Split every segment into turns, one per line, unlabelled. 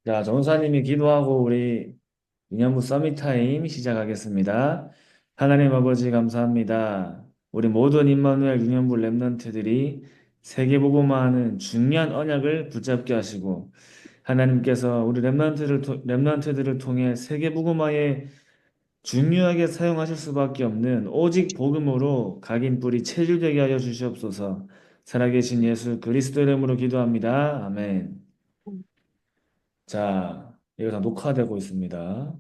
자, 전사님이 기도하고 우리 유년부 서밋타임 시작하겠습니다. 하나님 아버지 감사합니다. 우리 모든 임마누엘 유년부 랩런트들이 세계복음화하는 중요한 언약을 붙잡게 하시고 하나님께서 우리 랩런트들을 통해 세계복음화에 중요하게 사용하실 수밖에 없는 오직 복음으로 각인 뿌리 체질되게 하여 주시옵소서. 살아계신 예수 그리스도 이름으로 기도합니다. 아멘. 자, 이거 다 녹화되고 있습니다.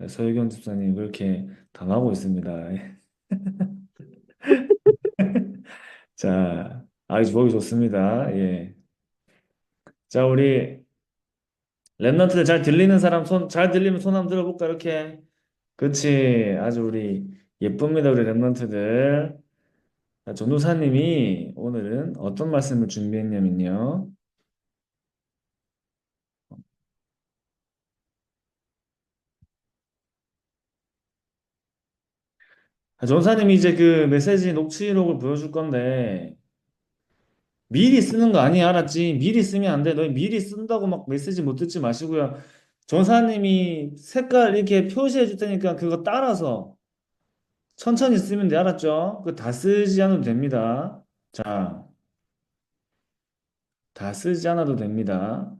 서유경 집사님 그렇게 당하고 있습니다. 자, 아주 보기 좋습니다. 예. 자, 우리 랩런트들 잘 들리는 사람 잘 들리면 손 한번 들어볼까, 이렇게. 그치. 아주 우리 예쁩니다, 우리 랩런트들. 자, 전도사님이 오늘은 어떤 말씀을 준비했냐면요. 전도사님이 이제 그 메시지 녹취록을 보여줄 건데, 미리 쓰는 거 아니야, 알았지? 미리 쓰면 안 돼. 너 미리 쓴다고 막 메시지 못 듣지 마시고요. 전사님이 색깔 이렇게 표시해 줄 테니까 그거 따라서 천천히 쓰면 돼, 알았죠? 그거 다 쓰지 않아도 됩니다. 자, 다 쓰지 않아도 됩니다.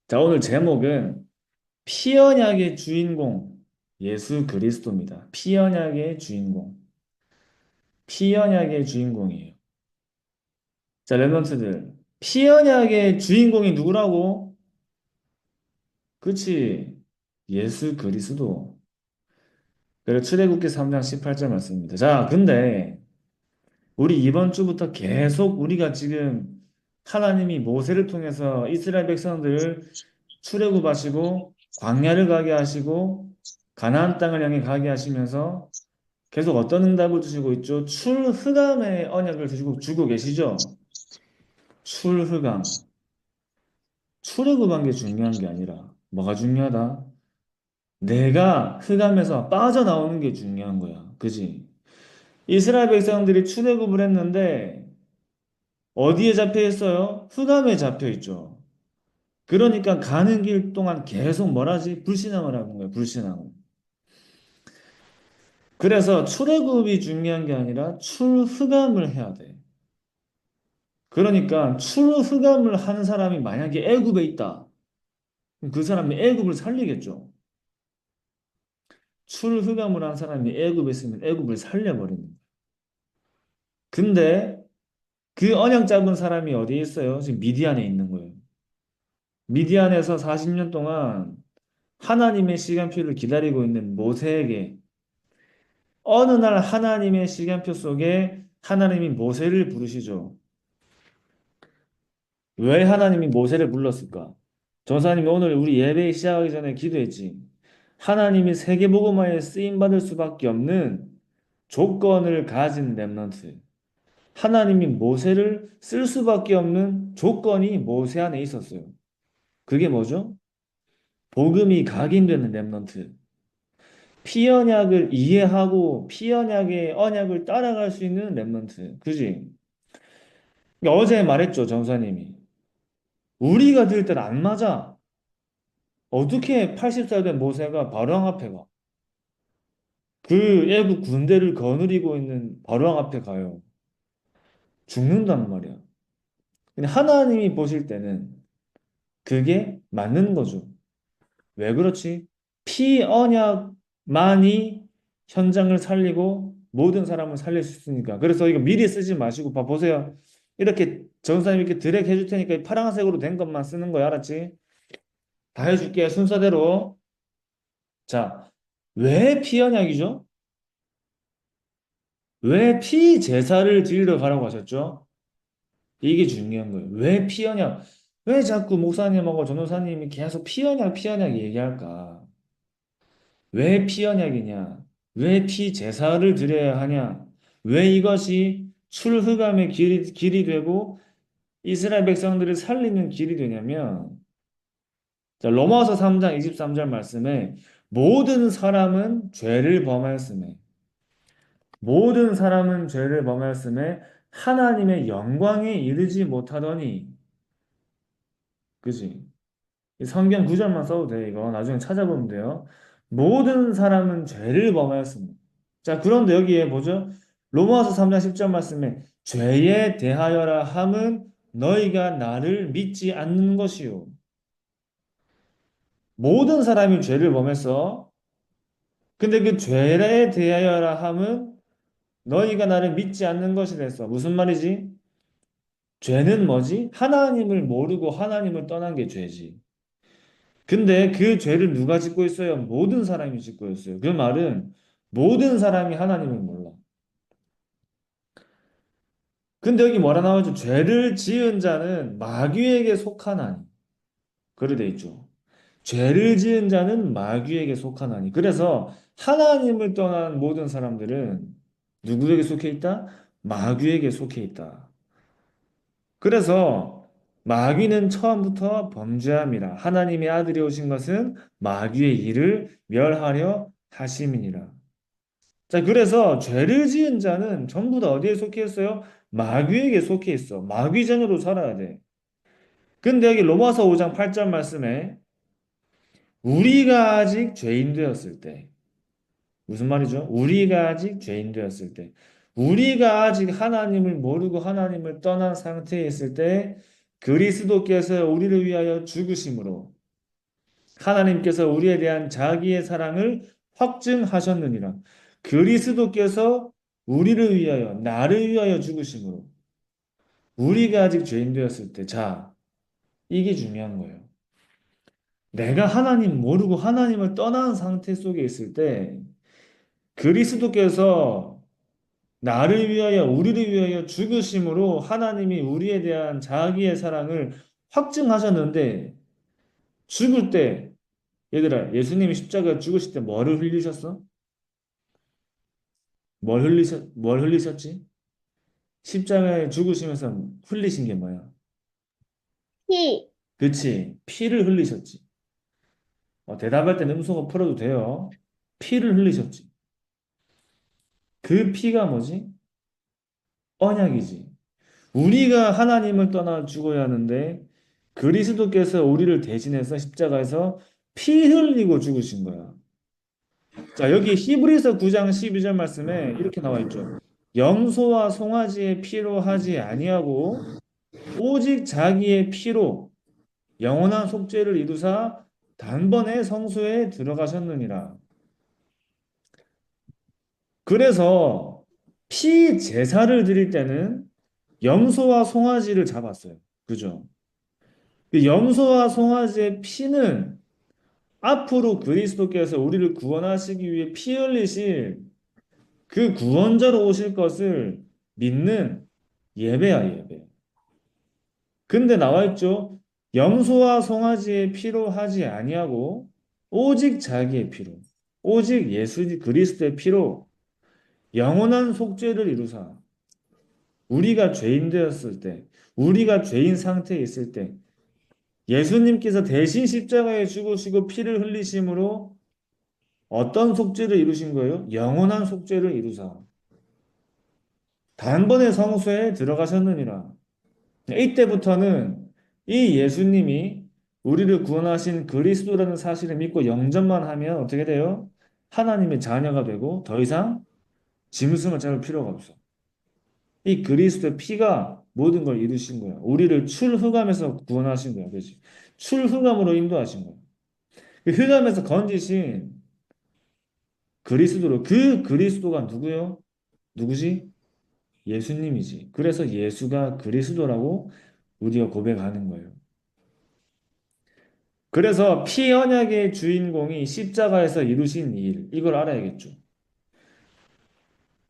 자, 오늘 제목은 피언약의 주인공, 예수 그리스도입니다. 피언약의 주인공. 피언약의 주인공이에요. 자, 랩런트들. 피언약의 주인공이 누구라고? 그치? 예수 그리스도. 그리고 출애굽기 3장 18절 말씀입니다. 자, 근데 우리 이번 주부터 계속 우리가 지금 하나님이 모세를 통해서 이스라엘 백성들을 출애굽하시고 광야를 가게 하시고 가나안 땅을 향해 가게 하시면서 계속 어떤 응답을 주시고 있죠? 출흑암의 언약을 주고 계시죠? 출흑암. 출애굽한 게 중요한 게 아니라 뭐가 중요하다? 내가 흑암에서 빠져나오는 게 중요한 거야. 그지? 이스라엘 백성들이 출애굽을 했는데 어디에 잡혀 있어요? 흑암에 잡혀 있죠. 그러니까 가는 길 동안 계속 뭐라지? 불신앙을 하는 거예요. 불신앙을. 그래서 출애굽이 중요한 게 아니라 출흑암을 해야 돼. 그러니까 출흑암을 하는 사람이 만약에 애굽에 있다. 그럼 그 사람이 애굽을 살리겠죠. 출흑암을 한 사람이 애굽에 있으면 애굽을 살려버리는 거예요. 근데 그 언약 잡은 사람이 어디에 있어요? 지금 미디안에 있는 거예요. 미디안에서 40년 동안 하나님의 시간표를 기다리고 있는 모세에게 어느 날 하나님의 시간표 속에 하나님이 모세를 부르시죠. 왜 하나님이 모세를 불렀을까? 전사님이 오늘 우리 예배 시작하기 전에 기도했지. 하나님이 세계복음화에 쓰임받을 수밖에 없는 조건을 가진 렘넌트. 하나님이 모세를 쓸 수밖에 없는 조건이 모세 안에 있었어요. 그게 뭐죠? 복음이 각인되는 렘넌트. 피언약을 이해하고 피언약의 언약을 따라갈 수 있는 렘넌트. 그지? 그러니까 어제 말했죠, 전사님이. 우리가 들을 때는 안 맞아. 어떻게 80살 된 모세가 바로왕 앞에 가? 그 애국 군대를 거느리고 있는 바로왕 앞에 가요. 죽는단 말이야. 근데 하나님이 보실 때는 그게 맞는 거죠. 왜 그렇지? 피언약만이 현장을 살리고 모든 사람을 살릴 수 있으니까. 그래서 이거 미리 쓰지 마시고 보세요. 이렇게 전사님 이렇게 드랙 해줄 테니까 이 파란색으로 된 것만 쓰는 거야. 알았지? 다 해줄게. 순서대로. 자, 왜 피언약이죠? 왜 피제사를 드리러 가라고 하셨죠? 이게 중요한 거예요. 왜 피언약? 왜 자꾸 목사님하고 전도사님이 계속 피언약, 피언약 얘기할까? 왜 피언약이냐? 왜 피제사를 드려야 하냐? 왜 이것이 출흑암의 길이 되고 이스라엘 백성들을 살리는 길이 되냐면, 자, 로마서 3장 23절 말씀에 모든 사람은 죄를 범하였음에 모든 사람은 죄를 범하였음에 하나님의 영광에 이르지 못하더니 그지? 이 성경 구절만 써도 돼. 이거 나중에 찾아보면 돼요. 모든 사람은 죄를 범하였습니다. 자, 그런데 여기에 보죠. 로마서 3장 10절 말씀에 죄에 대하여라 함은 너희가 나를 믿지 않는 것이요. 모든 사람이 죄를 범했어. 근데 그 죄에 대하여라 함은 너희가 나를 믿지 않는 것이 됐어. 무슨 말이지? 죄는 뭐지? 하나님을 모르고 하나님을 떠난 게 죄지. 근데 그 죄를 누가 짓고 있어요? 모든 사람이 짓고 있어요. 그 말은 모든 사람이 하나님을 몰라. 근데 여기 뭐라 나오죠? 죄를 지은 자는 마귀에게 속하나니. 그래 돼 있죠. 죄를 지은 자는 마귀에게 속하나니. 그래서 하나님을 떠난 모든 사람들은 누구에게 속해 있다? 마귀에게 속해 있다. 그래서 마귀는 처음부터 범죄함이라. 하나님의 아들이 오신 것은 마귀의 일을 멸하려 하심이니라. 자, 그래서 죄를 지은 자는 전부 다 어디에 속해 있어요? 마귀에게 속해 있어. 마귀 자녀로 살아야 돼. 근데 여기 로마서 5장 8절 말씀에 우리가 아직 죄인 되었을 때, 무슨 말이죠? 우리가 아직 죄인 되었을 때, 우리가 아직 하나님을 모르고 하나님을 떠난 상태에 있을 때, 그리스도께서 우리를 위하여 죽으심으로 하나님께서 우리에 대한 자기의 사랑을 확증하셨느니라. 그리스도께서 우리를 위하여, 나를 위하여 죽으심으로 우리가 아직 죄인 되었을 때, 자, 이게 중요한 거예요. 내가 하나님 모르고 하나님을 떠난 상태 속에 있을 때, 그리스도께서 나를 위하여, 우리를 위하여 죽으심으로 하나님이 우리에 대한 자기의 사랑을 확증하셨는데, 죽을 때, 얘들아, 예수님이 십자가 죽으실 때 뭐를 흘리셨어? 뭘 흘리셨지? 십자가에 죽으시면서 흘리신 게 뭐야?
피,
그치? 피를 흘리셨지. 대답할 때는 음소거 풀어도 돼요. 피를 흘리셨지. 그 피가 뭐지? 언약이지. 우리가 하나님을 떠나 죽어야 하는데 그리스도께서 우리를 대신해서 십자가에서 피 흘리고 죽으신 거야. 자, 여기 히브리서 9장 12절 말씀에 이렇게 나와 있죠. 염소와 송아지의 피로 하지 아니하고 오직 자기의 피로 영원한 속죄를 이루사 단번에 성소에 들어가셨느니라. 그래서 피 제사를 드릴 때는 염소와 송아지를 잡았어요. 그죠? 그 염소와 송아지의 피는 앞으로 그리스도께서 우리를 구원하시기 위해 피 흘리실 그 구원자로 오실 것을 믿는 예배야, 예배. 근데 나와 있죠. 염소와 송아지의 피로 하지 아니하고 오직 자기의 피로, 오직 예수 그리스도의 피로 영원한 속죄를 이루사 우리가 죄인 되었을 때, 우리가 죄인 상태에 있을 때 예수님께서 대신 십자가에 죽으시고 피를 흘리심으로 어떤 속죄를 이루신 거예요? 영원한 속죄를 이루사 단번에 성소에 들어가셨느니라. 이때부터는 이 예수님이 우리를 구원하신 그리스도라는 사실을 믿고 영접만 하면 어떻게 돼요? 하나님의 자녀가 되고 더 이상 짐승을 잡을 필요가 없어. 이 그리스도의 피가 모든 걸 이루신 거야. 우리를 출흑암에서 구원하신 거야. 그렇지? 출흑암으로 인도하신 거야. 그 흑암에서 건지신 그리스도로 그 그리스도가 누구요? 누구지? 예수님이지. 그래서 예수가 그리스도라고 우리가 고백하는 거예요. 그래서 피 언약의 주인공이 십자가에서 이루신 일, 이걸 알아야겠죠.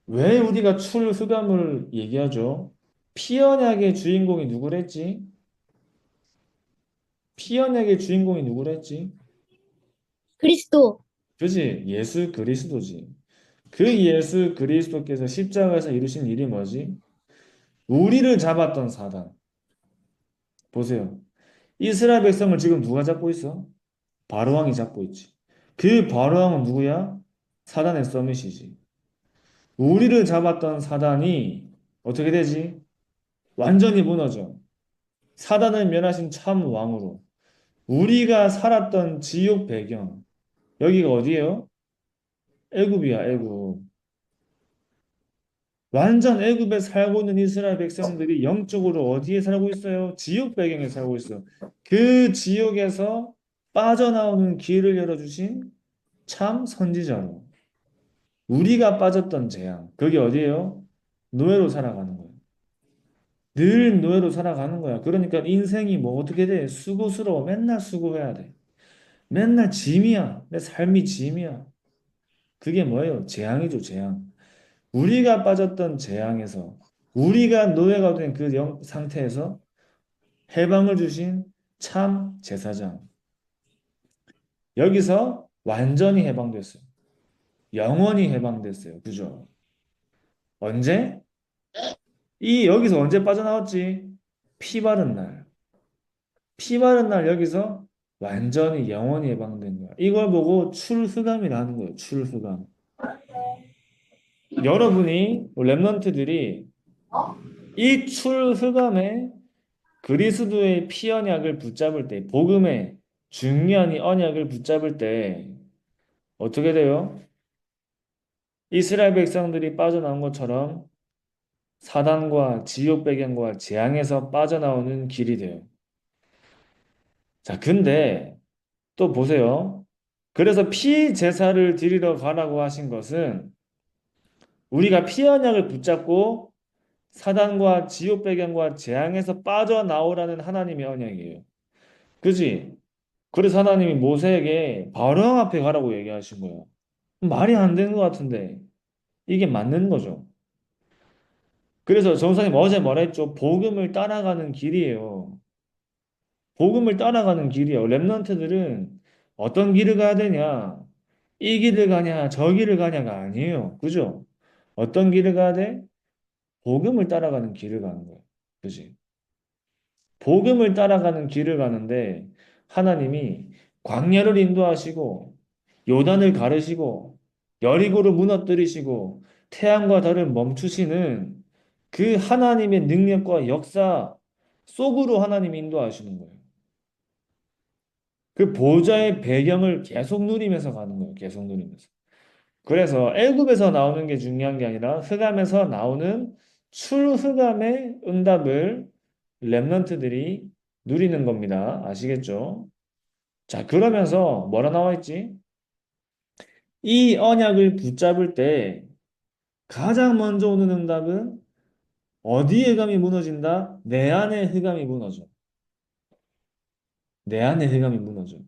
왜 우리가 출흑암을 얘기하죠? 피 언약의 주인공이 누구랬지? 피 언약의 주인공이 누구랬지?
그리스도,
그지? 예수 그리스도지. 그 예수 그리스도께서 십자가에서 이루신 일이 뭐지? 우리를 잡았던 사단. 보세요. 이스라엘 백성을 지금 누가 잡고 있어? 바로왕이 잡고 있지. 그 바로왕은 누구야? 사단의 서밋이지. 우리를 잡았던 사단이 어떻게 되지? 완전히 무너져. 사단을 멸하신 참 왕으로. 우리가 살았던 지역 배경. 여기가 어디예요? 애굽이야, 애굽. 완전 애굽에 살고 있는 이스라엘 백성들이 영적으로 어디에 살고 있어요? 지역 배경에 살고 있어. 그 지역에서 빠져나오는 길을 열어주신 참 선지자로. 우리가 빠졌던 재앙. 그게 어디예요? 노예로 살아가는 거예요. 늘 노예로 살아가는 거야. 그러니까 인생이 뭐 어떻게 돼? 수고스러워. 맨날 수고해야 돼. 맨날 짐이야. 내 삶이 짐이야. 그게 뭐예요? 재앙이죠, 재앙. 우리가 빠졌던 재앙에서, 우리가 노예가 된 그 상태에서 해방을 주신 참 제사장. 여기서 완전히 해방됐어요. 영원히 해방됐어요. 그죠? 언제? 여기서 언제 빠져나왔지? 피 바른 날. 피 바른 날 여기서 완전히 영원히 해방된 거야. 이걸 보고 출흑암이라는 거예요. 출흑암. 여러분이 랩런트들이 이 출흑암에 그리스도의 피 언약을 붙잡을 때, 복음의 중요한 이 언약을 붙잡을 때 어떻게 돼요? 이스라엘 백성들이 빠져나온 것처럼 사단과 지옥 배경과 재앙에서 빠져나오는 길이 돼요. 자, 근데 또 보세요. 그래서 피 제사를 드리러 가라고 하신 것은 우리가 피 언약을 붙잡고 사단과 지옥 배경과 재앙에서 빠져나오라는 하나님의 언약이에요. 그지? 그래서 하나님이 모세에게 바로 앞에 가라고 얘기하신 거예요. 말이 안 되는 것 같은데 이게 맞는 거죠. 그래서 정사님 어제 뭐라 했죠? 복음을 따라가는 길이에요. 복음을 따라가는 길이에요. 랩런트들은 어떤 길을 가야 되냐? 이 길을 가냐, 저 길을 가냐가 아니에요. 그죠? 어떤 길을 가야 돼? 복음을 따라가는 길을 가는 거예요. 그지? 복음을 따라가는 길을 가는데 하나님이 광야를 인도하시고 요단을 가르시고 여리고를 무너뜨리시고 태양과 달을 멈추시는 그 하나님의 능력과 역사 속으로 하나님이 인도하시는 거예요. 그 보좌의 배경을 계속 누리면서 가는 거예요. 계속 누리면서. 그래서 애굽에서 나오는 게 중요한 게 아니라 흑암에서 나오는 출흑암의 응답을 렘넌트들이 누리는 겁니다. 아시겠죠? 자, 그러면서 뭐라 나와 있지? 이 언약을 붙잡을 때 가장 먼저 오는 응답은 어디에 흑암이 무너진다? 내 안에 흑암이 무너져. 내 안에 흑암이 무너져.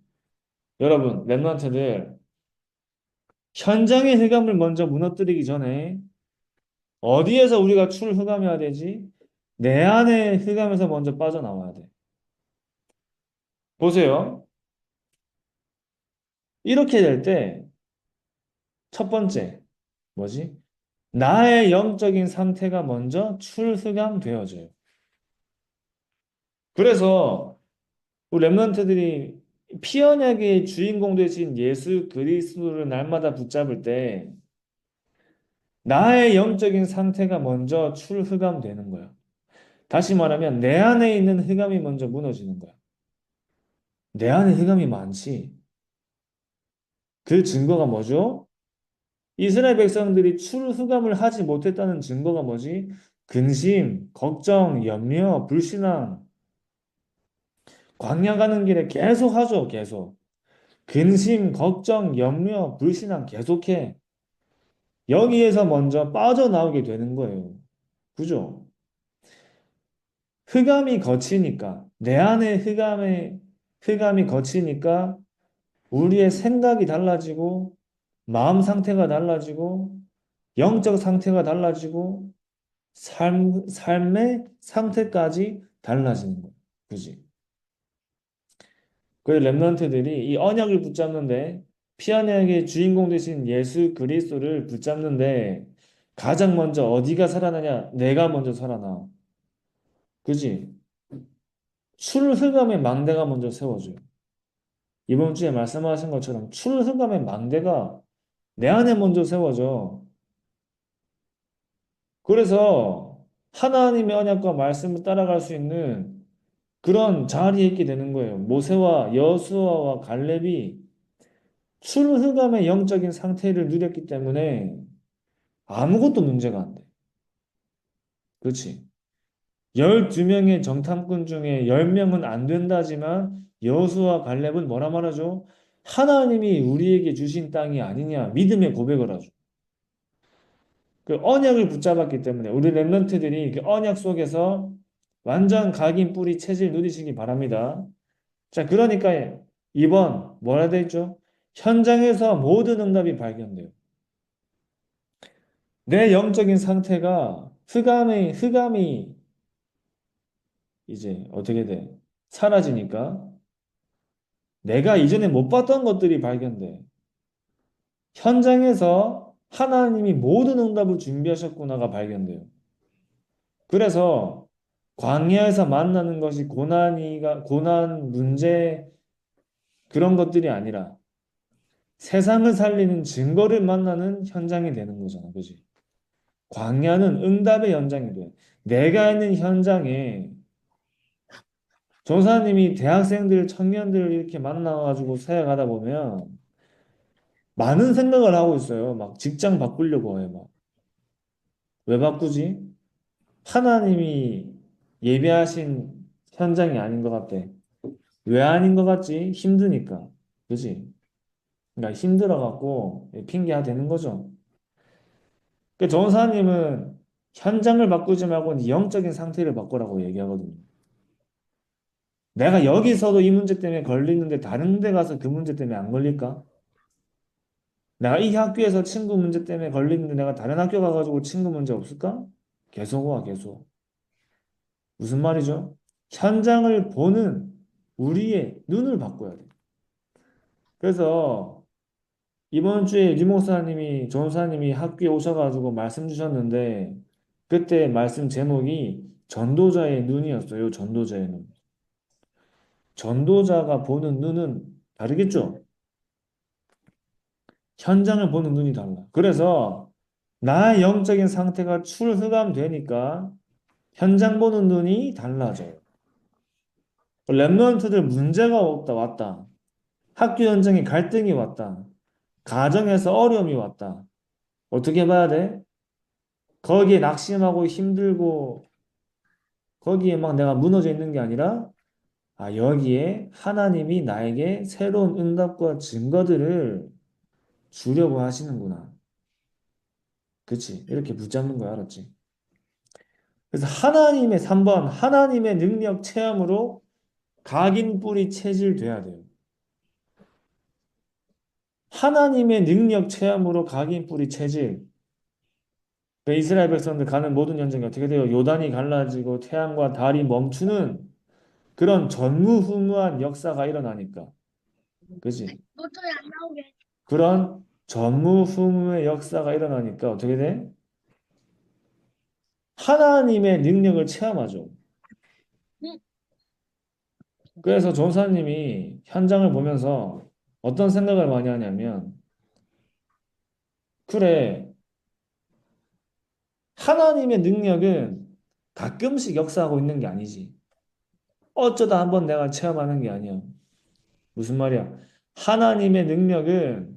여러분, 렘넌트들 현장의 흑암을 먼저 무너뜨리기 전에 어디에서 우리가 출흑암해야 되지? 내 안에 흑암에서 먼저 빠져나와야 돼. 보세요. 이렇게 될 때 첫 번째 뭐지? 나의 영적인 상태가 먼저 출흑암 되어져요. 그래서 우리 랩런트들이 피언약의 주인공 되신 예수 그리스도를 날마다 붙잡을 때 나의 영적인 상태가 먼저 출흑암 되는 거야. 다시 말하면 내 안에 있는 흑암이 먼저 무너지는 거야. 내 안에 흑암이 많지. 그 증거가 뭐죠? 이스라엘 백성들이 출흑암을 하지 못했다는 증거가 뭐지? 근심, 걱정, 염려, 불신앙, 광야 가는 길에 계속 하죠, 계속. 근심, 걱정, 염려, 불신앙 계속해. 여기에서 먼저 빠져나오게 되는 거예요. 그죠? 흑암이 거치니까, 내 안에 흑암이 거치니까 우리의 생각이 달라지고, 마음 상태가 달라지고, 영적 상태가 달라지고, 삶의 상태까지 달라지는 거예요. 그지? 그 랩런트들이 이 언약을 붙잡는데 피언약의 주인공 되신 예수 그리스도를 붙잡는데 가장 먼저 어디가 살아나냐? 내가 먼저 살아나. 그지? 출흑암의 망대가 먼저 세워져요. 이번 주에 말씀하신 것처럼 출흑암의 망대가 내 안에 먼저 세워져. 그래서 하나님의 언약과 말씀을 따라갈 수 있는 그런 자리에 있게 되는 거예요. 모세와 여수아와 갈렙이 출흑암의 영적인 상태를 누렸기 때문에 아무것도 문제가 안 돼. 그렇지? 12명의 정탐꾼 중에 10명은 안 된다지만 여호수아 갈렙은 뭐라 말하죠? 하나님이 우리에게 주신 땅이 아니냐 믿음의 고백을 하죠. 그 언약을 붙잡았기 때문에 우리 렘넌트들이 그 언약 속에서 완전 각인 뿌리 체질 누리시기 바랍니다. 자, 그러니까 이번 뭐라 돼 있죠? 현장에서 모든 응답이 발견돼요. 내 영적인 상태가 흑암이 이제 어떻게 돼? 사라지니까 내가 이전에 못 봤던 것들이 발견돼. 현장에서 하나님이 모든 응답을 준비하셨구나가 발견돼요. 그래서 광야에서 만나는 것이 고난, 문제 그런 것들이 아니라 세상을 살리는 증거를 만나는 현장이 되는 거잖아. 그지? 광야는 응답의 현장이 돼. 내가 있는 현장에 전사님이 대학생들, 청년들 이렇게 만나가지고 사역하다 보면 많은 생각을 하고 있어요. 막 직장 바꾸려고 해. 막. 왜 바꾸지? 하나님이 예배하신 현장이 아닌 것 같대. 왜 아닌 것 같지? 힘드니까. 그지? 그러니까 힘들어갖고 핑계가 되는 거죠. 그 전사님은 현장을 바꾸지 말고 네 영적인 상태를 바꾸라고 얘기하거든요. 내가 여기서도 이 문제 때문에 걸리는데 다른 데 가서 그 문제 때문에 안 걸릴까? 내가 이 학교에서 친구 문제 때문에 걸리는데 내가 다른 학교 가가지고 친구 문제 없을까? 계속 와, 계속. 무슨 말이죠? 현장을 보는 우리의 눈을 바꿔야 돼. 그래서 이번 주에 리 목사님이, 전사님이 학교에 오셔가지고 말씀 주셨는데 그때 말씀 제목이 전도자의 눈이었어요. 전도자의 눈. 전도자가 보는 눈은 다르겠죠? 현장을 보는 눈이 달라. 그래서 나의 영적인 상태가 출흑암되니까 현장 보는 눈이 달라져요. 랩런트들 문제가 왔다. 학교 현장에 갈등이 왔다. 가정에서 어려움이 왔다. 어떻게 봐야 돼? 거기에 낙심하고 힘들고 거기에 막 내가 무너져 있는 게 아니라 아, 여기에 하나님이 나에게 새로운 응답과 증거들을 주려고 하시는구나. 그치? 이렇게 붙잡는 거야, 알았지? 그래서 하나님의 3번, 하나님의 능력 체험으로 각인 뿌리 체질돼야 돼요. 하나님의 능력 체험으로 각인 뿌리 체질. 그 이스라엘 백성들 가는 모든 전쟁이 어떻게 돼요? 요단이 갈라지고 태양과 달이 멈추는 그런 전무후무한 역사가 일어나니까. 그지?
모터에 안 나오게.
그런 전무후무의 역사가 일어나니까 어떻게 돼? 하나님의 능력을 체험하죠.
응.
그래서 전사님이 현장을 보면서 어떤 생각을 많이 하냐면, 그래, 하나님의 능력은 가끔씩 역사하고 있는 게 아니지. 어쩌다 한번 내가 체험하는 게 아니야. 무슨 말이야? 하나님의 능력은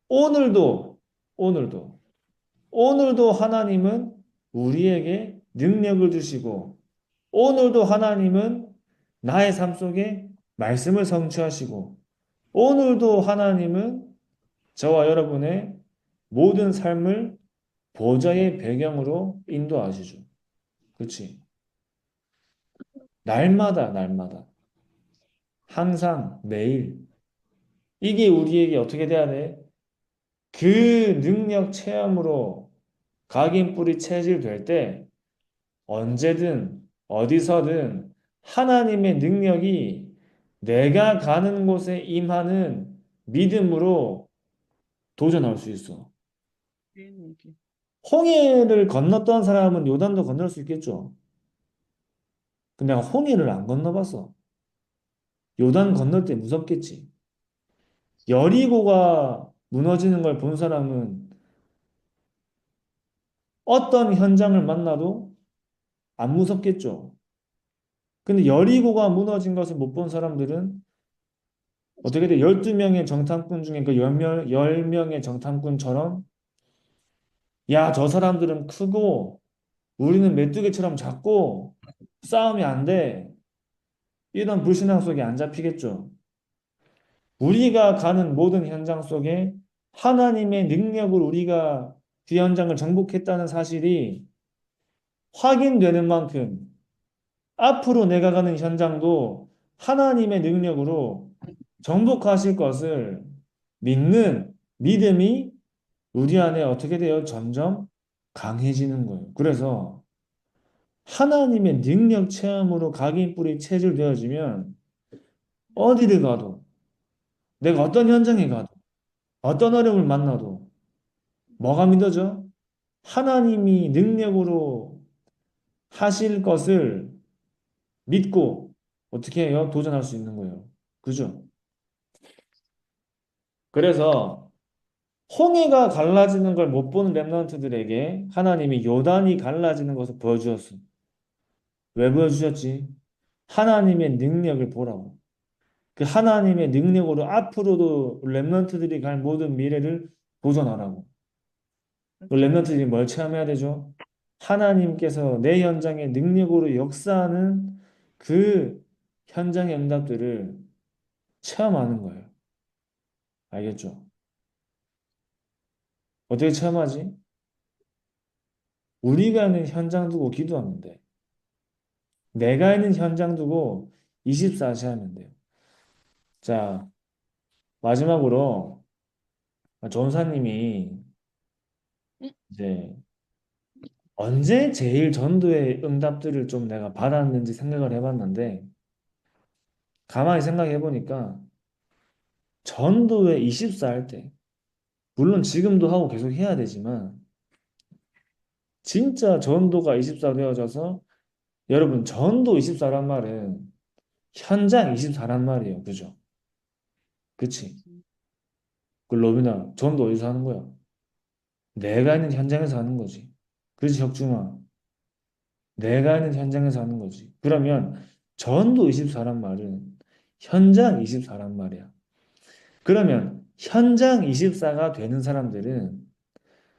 오늘도, 오늘도, 오늘도 하나님은 우리에게 능력을 주시고, 오늘도 하나님은 나의 삶 속에 말씀을 성취하시고, 오늘도 하나님은 저와 여러분의 모든 삶을 보좌의 배경으로 인도하시죠. 그렇지? 날마다, 항상, 매일. 이게 우리에게 어떻게 돼야 돼? 그 능력 체험으로 각인뿌리 체질될 때 언제든 어디서든 하나님의 능력이 내가 가는 곳에 임하는 믿음으로 도전할 수 있어. 홍해를 건넜던 사람은 요단도 건널 수 있겠죠. 근데 내가 홍해를 안 건너봤어. 요단 건널 때 무섭겠지. 여리고가 무너지는 걸 본 사람은 어떤 현장을 만나도 안 무섭겠죠. 근데 여리고가 무너진 것을 못 본 사람들은 어떻게 돼? 12명의 정탐꾼 중에 그 10명의 정탐꾼처럼 야, 저 사람들은 크고 우리는 메뚜기처럼 작고 싸움이 안 돼. 이런 불신앙 속에 안 잡히겠죠. 우리가 가는 모든 현장 속에 하나님의 능력으로 우리가 그 현장을 정복했다는 사실이 확인되는 만큼 앞으로 내가 가는 현장도 하나님의 능력으로 정복하실 것을 믿는 믿음이 우리 안에 어떻게 돼요? 점점 강해지는 거예요. 그래서 하나님의 능력 체험으로 각인뿌리 체질되어지면 어디를 가도 내가 어떤 현장에 가도 어떤 어려움을 만나도 뭐가 믿어져? 하나님이 능력으로 하실 것을 믿고 어떻게 해요? 도전할 수 있는 거예요. 그죠? 그래서 홍해가 갈라지는 걸 못 보는 렘넌트들에게 하나님이 요단이 갈라지는 것을 보여주었어. 왜 보여주셨지? 하나님의 능력을 보라고. 그 하나님의 능력으로 앞으로도 렘넌트들이 갈 모든 미래를 도전하라고. 그 렘넌트들이 뭘 체험해야 되죠? 하나님께서 내 현장에 능력으로 역사하는 그 현장의 응답들을 체험하는 거예요. 알겠죠? 어떻게 체험하지? 우리가 있는 현장 두고 기도하면 돼. 내가 있는 현장 두고 24시 하면 돼요. 자, 마지막으로 전사님이
응?
이제 언제 제일 전도의 응답들을 좀 내가 받았는지 생각을 해봤는데 가만히 생각해 보니까 전도회 24 할 때 물론 지금도 하고 계속 해야 되지만 진짜 전도가 24 되어져서 여러분 전도 24란 말은 현장 24란 말이에요. 그죠? 그치? 그 로빈아 전도 어디서 하는 거야? 내가 있는 현장에서 하는 거지. 그렇지, 혁준아. 내가 있는 현장에서 하는 거지. 그러면 전도 24란 말은 현장 24란 말이야. 그러면 현장 24가 되는 사람들은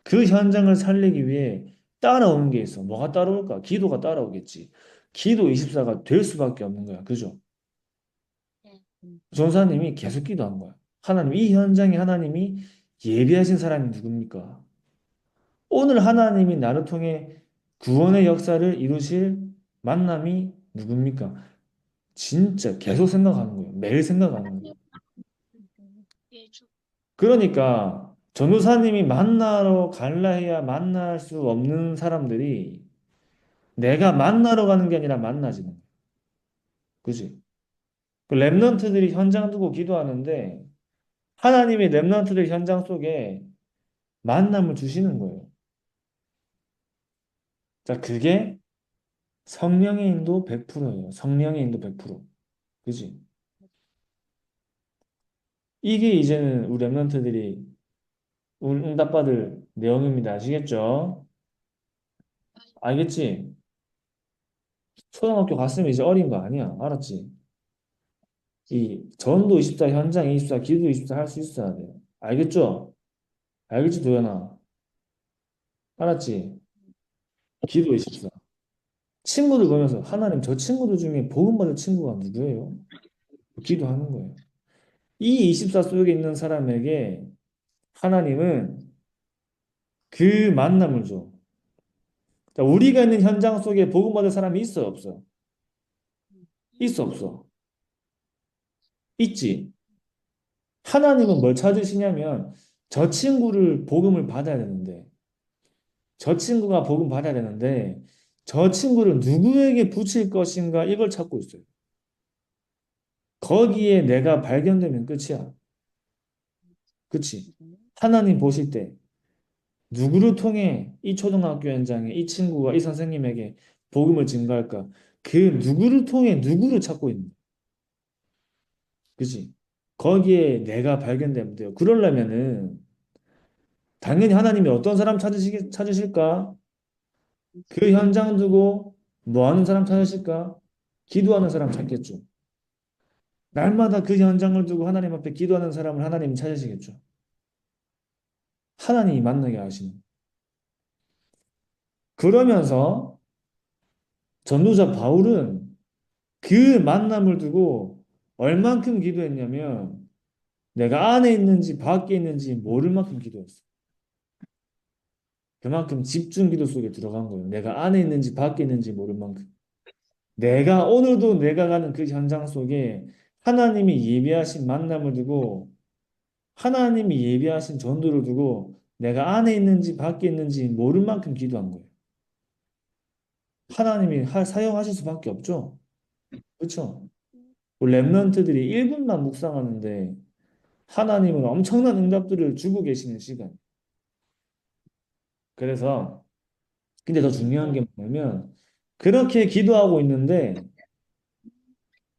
그 현장을 살리기 위해 따라오는 게 있어. 뭐가 따라올까? 기도가 따라오겠지. 기도 24가 될 수밖에 없는 거야. 그죠?
네.
전사님이 계속 기도한 거야. 하나님, 이 현장에 하나님이 예비하신 사람이 누굽니까? 오늘 하나님이 나를 통해 구원의 역사를 이루실 만남이 누굽니까? 진짜 계속 생각하는 거예요. 매일 생각하는 거예요.
예수.
그러니까 전도사님이 만나러 갈라 해야 만날 수 없는 사람들이 내가 만나러 가는 게 아니라 만나지는 거예요. 그지? 그 랩런트들이 현장 두고 기도하는데 하나님이 랩런트들 현장 속에 만남을 주시는 거예요. 자, 그게 성령의 인도 100%예요. 성령의 인도 100%. 그지? 이게 이제는 우리 랩런트들이 응답받을 내용입니다. 아시겠죠? 알겠지? 초등학교 갔으면 이제 어린 거 아니야. 알았지? 이 전도 24, 현장 24, 기도 24 할 수 있어야 돼. 알겠죠? 알겠지, 도연아? 알았지? 기도 24. 친구들 보면서 하나님 저 친구들 중에 복음 받을 친구가 누구예요? 기도하는 거예요. 이 24 속에 있는 사람에게 하나님은 그 만남을 줘. 자, 우리가 있는 현장 속에 복음 받을 사람이 있어, 없어? 있어, 없어? 있지. 하나님은 뭘 찾으시냐면 저 친구를 복음을 받아야 되는데 저 친구가 복음 받아야 되는데 저 친구를 누구에게 붙일 것인가 이걸 찾고 있어요. 거기에 내가 발견되면 끝이야. 그치? 하나님 보실 때 누구를 통해 이 초등학교 현장에 이 친구가 이 선생님에게 복음을 증거할까? 그 누구를 통해 누구를 찾고 있는 거야. 그치? 거기에 내가 발견되면 돼요. 그러려면은 당연히 하나님이 어떤 사람 찾으실까? 그 현장 두고 뭐 하는 사람 찾으실까? 기도하는 사람 찾겠죠. 날마다 그 현장을 두고 하나님 앞에 기도하는 사람을 하나님이 찾으시겠죠. 하나님이 만나게 하시는. 그러면서 전도자 바울은 그 만남을 두고 얼만큼 기도했냐면 내가 안에 있는지 밖에 있는지 모를 만큼 기도했어. 그만큼 집중 기도 속에 들어간 거예요. 내가 안에 있는지 밖에 있는지 모를 만큼. 내가 오늘도 내가 가는 그 현장 속에 하나님이 예비하신 만남을 두고 하나님이 예비하신 전도를 두고 내가 안에 있는지 밖에 있는지 모를 만큼 기도한 거예요. 하나님이 사용하실 수밖에 없죠. 그렇죠? 우리 랩런트들이 1분만 묵상하는데 하나님은 엄청난 응답들을 주고 계시는 시간. 그래서 근데 더 중요한 게 뭐냐면 그렇게 기도하고 있는데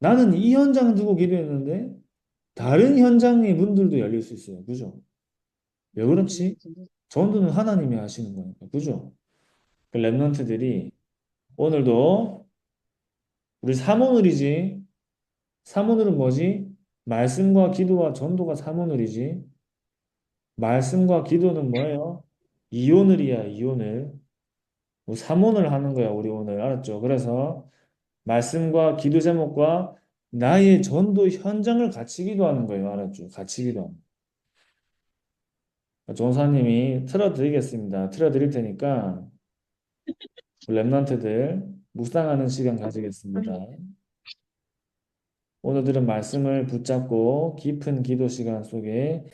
나는 이 현장 두고 기도했는데 다른 현장의 문들도 열릴 수 있어요. 그죠? 왜 그렇지? 전도는 하나님이 하시는 거니까. 그죠? 그 랩런트들이 오늘도 우리 사모늘이지. 사모늘은 뭐지? 말씀과 기도와 전도가 사모늘이지. 말씀과 기도는 뭐예요? 이오늘이야, 이오늘. 뭐 사모늘 하는 거야, 우리 오늘. 알았죠? 그래서 말씀과 기도 제목과 나의 전도 현장을 같이 기도하는 거예요. 알았죠? 같이 기도하는 거. 전사님이 틀어드리겠습니다. 틀어드릴 테니까 랩런트들 묵상하는 시간 가지겠습니다. 오늘 들은 말씀을 붙잡고 깊은 기도 시간 속에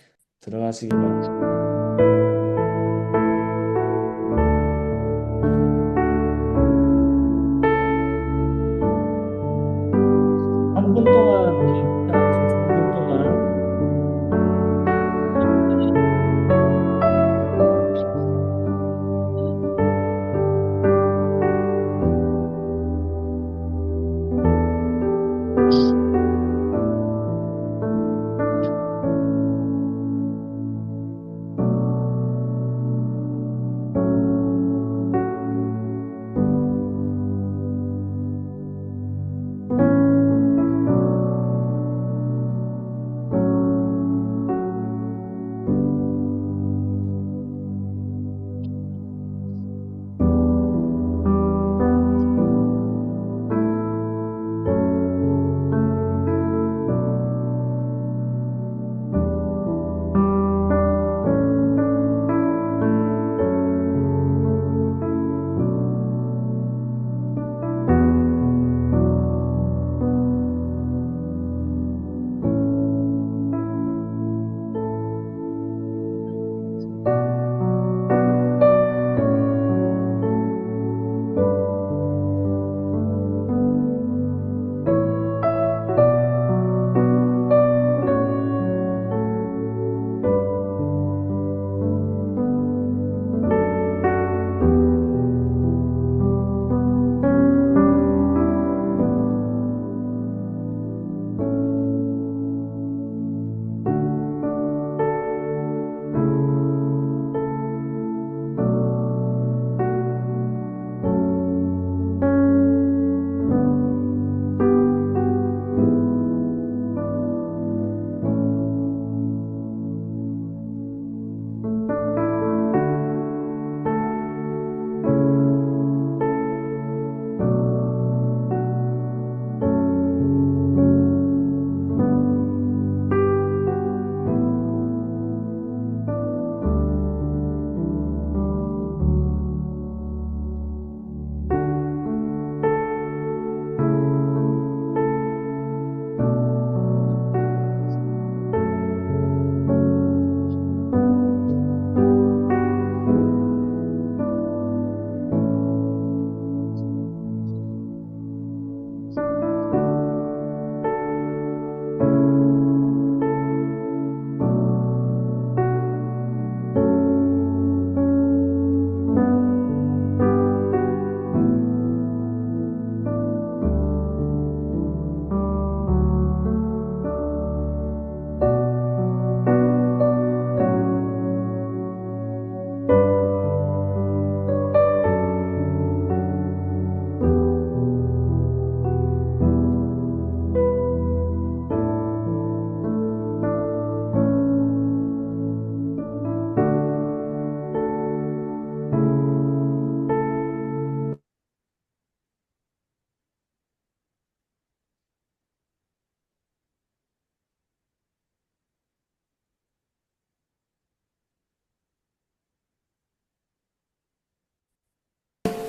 들어가시기 바랍니다. 3분 동안 우리 묵상하겠습니다. 3분 동안.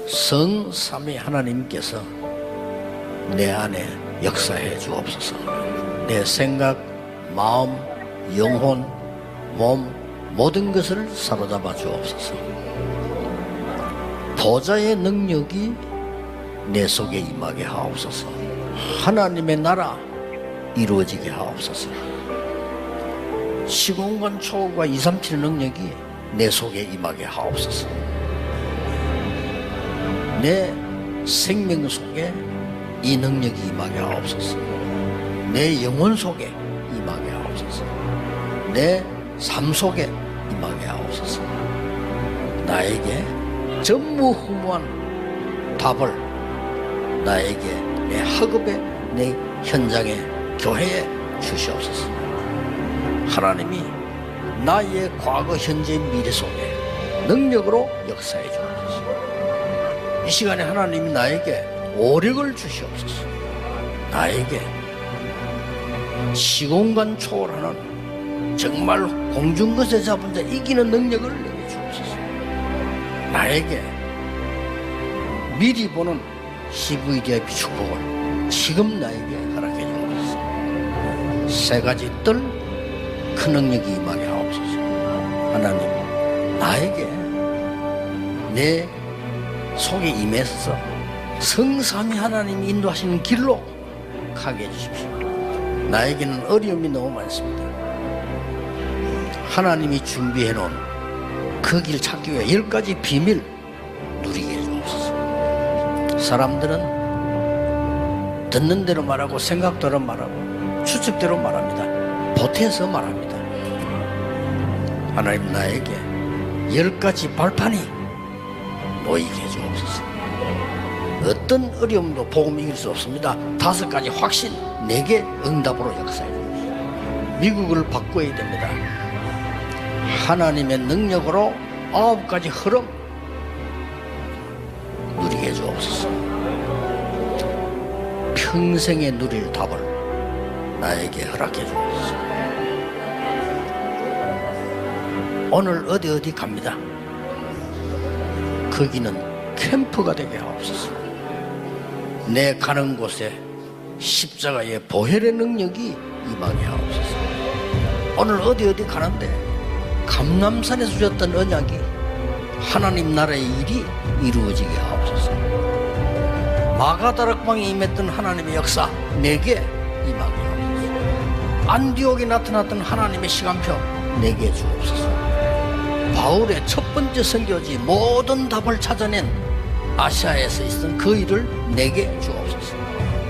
성삼위 하나님께서 내 안에 역사해 주옵소서. 내 생각, 마음, 영혼, 몸 모든 것을 사로잡아 주옵소서. 보좌의 능력이 내 속에 임하게 하옵소서. 하나님의 나라 이루어지게 하옵소서. 시공간 초월과 237의 능력이 내 속에 임하게 하옵소서. 내 생명 속에 이 능력이 임하게 하옵소서. 내 영혼 속에 임하게 하옵소서. 내 삶 속에 임하게 하옵소서. 나에게 전무후무한 답을 나에게 내 학업에 내 현장에 교회에 주시옵소서. 하나님이 나의 과거 현재 미래 속에 능력으로 역사해 주옵소서. 이 시간에 하나님이 나에게 오력을 주시옵소서. 나에게 시공간 초월하는 정말 공중것에 잡은 자 이기는 능력을 내주옵소서. 나에게 미리 보는 CVDIP 축복을 지금 나에게 허락해 주옵소서. 세 가지 뜰 큰 능력이 임하게 하옵소서. 하나님, 나에게 내 속에 임해서 성삼위 하나님이 인도하시는 길로 가게 해주십시오. 나에게는 어려움이 너무 많습니다. 하나님이 준비해 놓은 그 길 찾기 위해 10가지 비밀 누리게 해주옵소서. 사람들은 듣는 대로 말하고 생각대로 말하고 추측대로 말합니다. 보태서 말합니다. 하나님, 나에게 10가지 발판이 놓이게 해주옵소서. 어떤 어려움도 복음 이길 수 없습니다. 5가지 확신, 내게 응답으로 역사해 주옵소서. 미국을 바꿔야 됩니다. 하나님의 능력으로 9가지 흐름 누리게 해주옵소서. 평생에 누릴 답을 나에게 허락해 주옵소서. 오늘 어디 갑니다. 거기는 캠프가 되게 하옵소서. 내 가는 곳에 십자가의 보혈의 능력이 임하게 하옵소서. 오늘 어디 가는데 감람산에 주셨던 언약이 하나님 나라의 일이 이루어지게 하옵소서. 마가다락방에 임했던 하나님의 역사 내게 임하게 하옵소서. 안디옥에 나타났던 하나님의 시간표 내게 주옵소서. 바울의 첫 번째 선교지 모든 답을 찾아낸 아시아에서 있었던 그 일을 내게 주옵소서.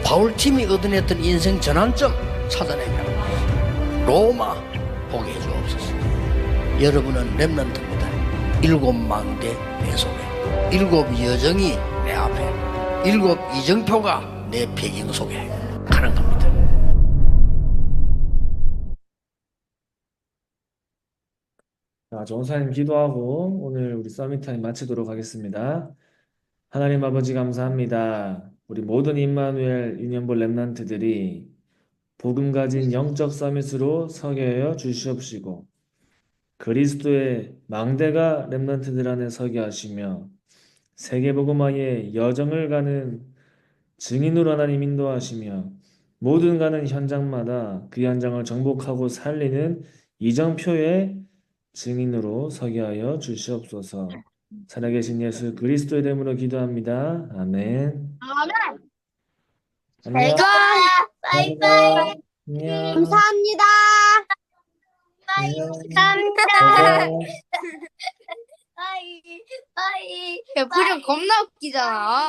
바울팀이 얻어냈던 인생 전환점 찾아내게 하옵소서. 로마 보게 해주옵소서. 여러분은 렘넌트입니다. 7망대 내 속에 7 여정이 내 앞에 7 이정표가 내 배경 속에 가는 겁니다.
자, 전사님 기도하고 오늘 우리 서밋타임 마치도록 하겠습니다. 하나님 아버지 감사합니다. 우리 모든 임마누엘 유년볼 렘넌트들이 복음 가진 영적 서밋으로 서게 하여 주시옵시고 그리스도의 망대가 렘넌트들 안에 서게 하시며 세계복음화의 여정을 가는 증인으로 하나님 인도하시며 모든 가는 현장마다 그 현장을 정복하고 살리는 이정표의 증인으로 서게 하여 주시옵소서. 살아계신 예수 그리스도의 이름으로 기도합니다. 아멘.
아멘.
안녕.
바이바이.
안녕.
감사합니다.
안녕.
감사합니다.
안녕.
바이. 바이.
야, 구령 겁나 웃기잖아.